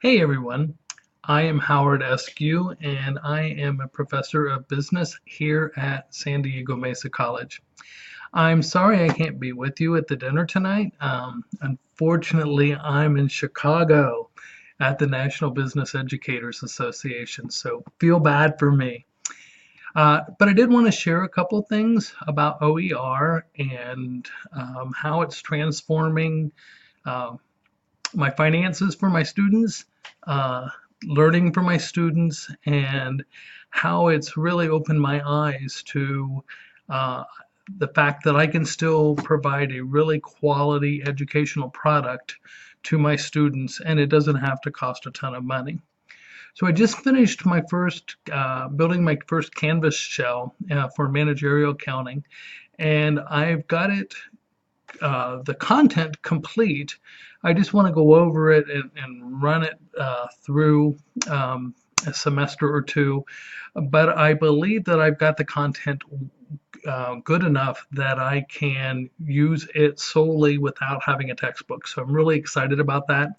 Hey everyone, I am Howard Eskew and I am a professor of business here at San Diego Mesa College. I'm sorry I can't be with you at the dinner tonight. Unfortunately, I'm in Chicago at the National Business Educators Association, so feel bad for me. But I did want to share a couple things about OER and how it's transforming uh, my finances for my students, uh, learning for my students, and how it's really opened my eyes to uh, the fact that I can still provide a really quality educational product to my students, and it doesn't have to cost a ton of money. So I just finished my first building my first Canvas shell for managerial accounting, and I've got it the content complete. I just want to go over it and run it through a semester or two. But I believe that I've got the content good enough that I can use it solely without having a textbook. So I'm really excited about that.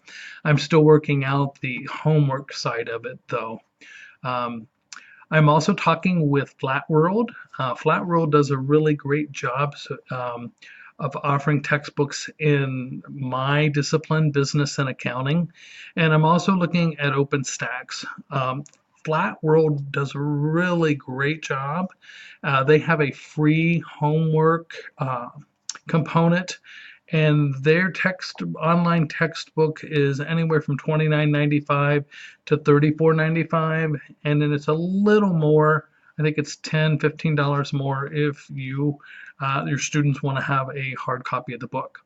I'm still working out the homework side of it though. Um, I'm also talking with Flat World. Flat World does a really great job of offering textbooks in my discipline, business and accounting. And I'm also looking at OpenStax. Flat World does a really great job. They have a free homework component, and their online textbook is anywhere from $29.95 to $34.95, and then it's a little more. I think it's $10, $15 more if your students want to have a hard copy of the book.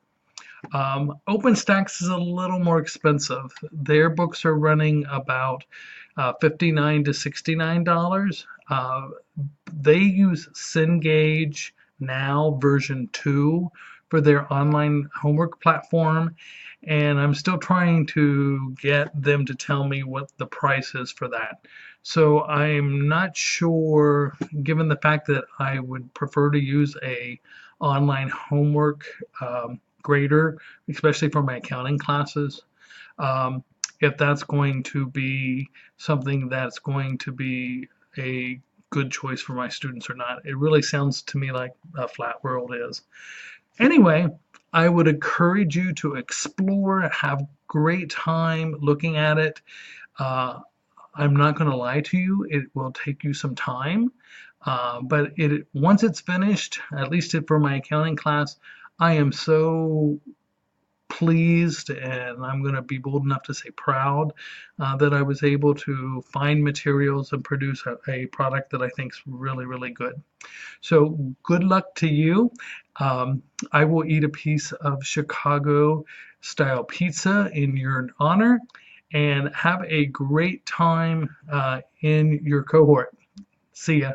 OpenStax is a little more expensive. Their books are running about $59 to $69. They use Cengage Now version 2 for their online homework platform, and I'm still trying to get them to tell me what the price is for that. So I'm not sure, given the fact that I would prefer to use a online homework grader, especially for my accounting classes, um, if that's going to be something that's going to be a good choice for my students or not. It really sounds to me like a Flat World is. Anyway, I would encourage you to explore, have great time looking at it. Uh, I'm not going to lie to you, it will take you some time, but once it's finished, at least for my accounting class, I am so pleased, and I'm going to be bold enough to say proud, that I was able to find materials and produce a product that I think is really, really good. So good luck to you. I will eat a piece of Chicago style pizza in your honor, and have a great time in your cohort. See ya.